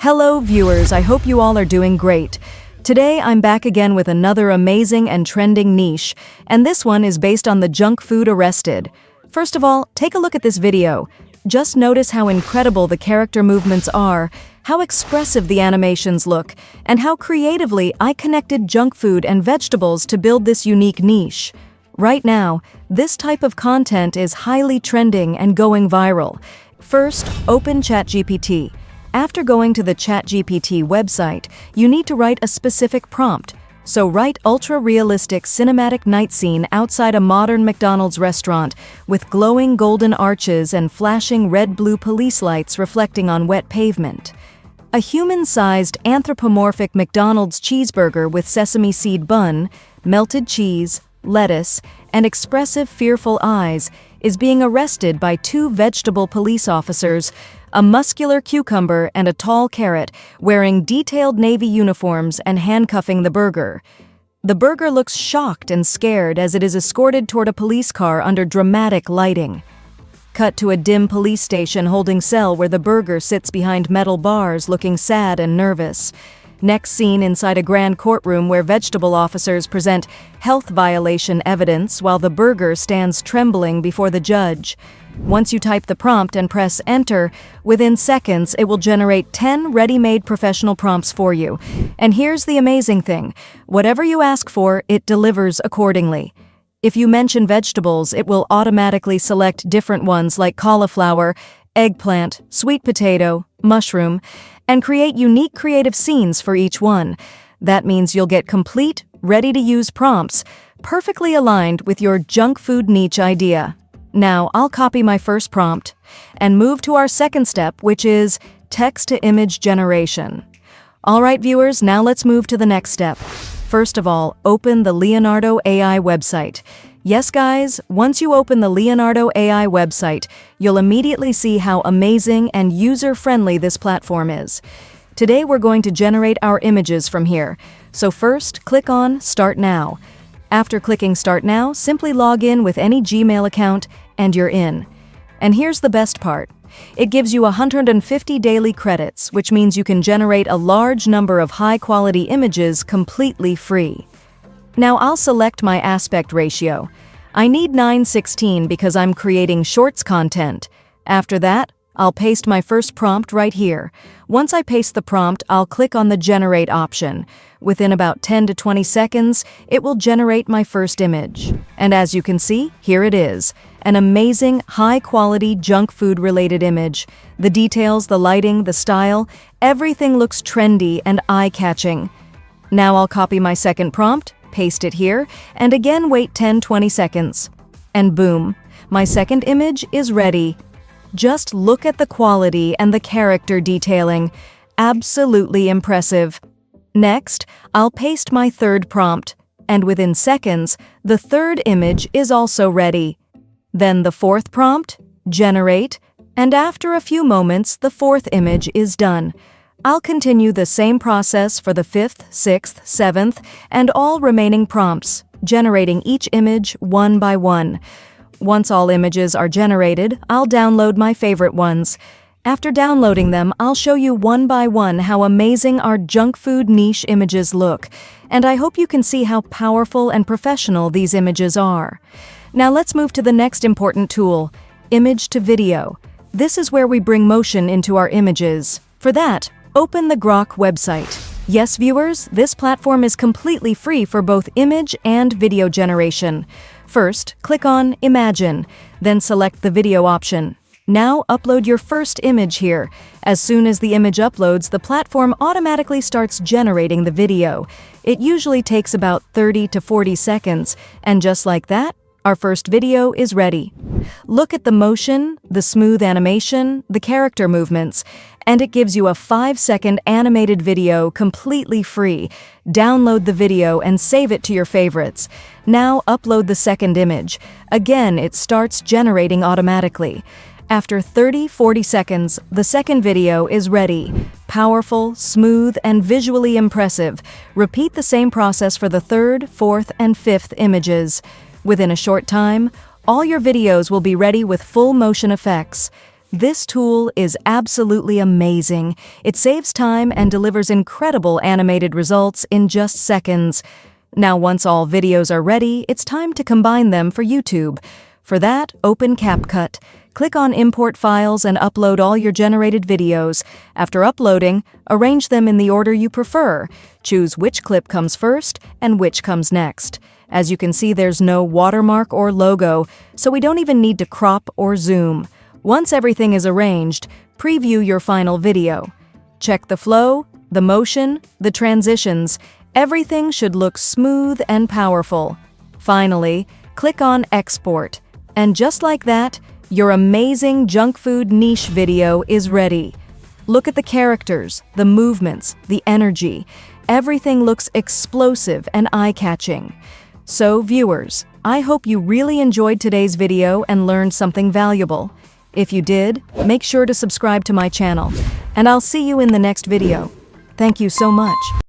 Hello viewers, I hope you all are doing great. Today I'm back again with another amazing and trending niche, and this one is based on the junk food arrested. First of all, take a look at this video. Just notice how incredible the character movements are, how expressive the animations look, and how creatively I connected junk food and vegetables to build this unique niche. Right now, this type of content is highly trending and going viral. First, open ChatGPT. After going to the ChatGPT website, you need to write a specific prompt. So write ultra-realistic cinematic night scene outside a modern McDonald's restaurant with glowing golden arches and flashing red-blue police lights reflecting on wet pavement. A human-sized anthropomorphic McDonald's cheeseburger with sesame seed bun, melted cheese, lettuce, and expressive fearful eyes is being arrested by two vegetable police officers, a muscular cucumber and a tall carrot, wearing detailed navy uniforms and handcuffing the burger. The burger looks shocked and scared as it is escorted toward a police car under dramatic lighting. Cut to a dim police station holding cell where the burger sits behind metal bars looking sad and nervous. Next scene inside a grand courtroom where vegetable officers present health violation evidence while the burger stands trembling before the judge. Once you type the prompt and press enter, within seconds it will generate 10 ready-made professional prompts for you. And here's the amazing thing. Whatever you ask for, it delivers accordingly. If you mention vegetables, it will automatically select different ones like cauliflower, eggplant, sweet potato, mushroom, and create unique creative scenes for each one. That means you'll get complete, ready-to-use prompts, perfectly aligned with your junk food niche idea. Now, I'll copy my first prompt and move to our second step, which is text-to-image generation. All right, viewers, now let's move to the next step. First of all, open the Leonardo AI website. Yes, guys, once you open the Leonardo AI website, you'll immediately see how amazing and user-friendly this platform is. Today, we're going to generate our images from here. So first, click on Start Now. After clicking Start Now, simply log in with any Gmail account and you're in. And here's the best part. It gives you 150 daily credits, which means you can generate a large number of high-quality images completely free. Now I'll select my aspect ratio. I need 9:16 because I'm creating shorts content. After that, I'll paste my first prompt right here. Once I paste the prompt, I'll click on the Generate option. Within about 10 to 20 seconds, it will generate my first image. And as you can see, here it is. An amazing, high-quality junk food-related image. The details, the lighting, the style, everything looks trendy and eye-catching. Now I'll copy my second prompt, paste it here, and again wait 10-20 seconds. And boom, my second image is ready. Just look at the quality and the character detailing. Absolutely impressive. Next, I'll paste my third prompt, and within seconds, the third image is also ready. Then the fourth prompt, generate, and after a few moments, the fourth image is done. I'll continue the same process for the fifth, sixth, seventh, and all remaining prompts, generating each image one by one. Once all images are generated, I'll download my favorite ones. After downloading them, I'll show you one by one how amazing our junk food niche images look, and I hope you can see how powerful and professional these images are. Now let's move to the next important tool, image to video. This is where we bring motion into our images. For that, open the Grok website. Yes, viewers, this platform is completely free for both image and video generation. First, click on Imagine, then select the video option. Now upload your first image here. As soon as the image uploads, the platform automatically starts generating the video. It usually takes about 30 to 40 seconds, and just like that, our first video is ready. Look at the motion, the smooth animation, the character movements, and it gives you a 5-second animated video completely free. Download the video and save it to your favorites. Now upload the second image. Again, it starts generating automatically. After 30-40 seconds, the second video is ready. Powerful, smooth, and visually impressive. Repeat the same process for the third, fourth, and fifth images. Within a short time, all your videos will be ready with full motion effects. This tool is absolutely amazing. It saves time and delivers incredible animated results in just seconds. Now, once all videos are ready, it's time to combine them for YouTube. For that, open CapCut. Click on Import Files and upload all your generated videos. After uploading, arrange them in the order you prefer. Choose which clip comes first and which comes next. As you can see, there's no watermark or logo, so we don't even need to crop or zoom. Once everything is arranged, preview your final video. Check the flow, the motion, the transitions. Everything should look smooth and powerful. Finally, click on Export. And just like that, your amazing junk food niche video is ready. Look at the characters, the movements, the energy. Everything looks explosive and eye-catching. So, viewers, I hope you really enjoyed today's video and learned something valuable. If you did, make sure to subscribe to my channel, and I'll see you in the next video. Thank you so much.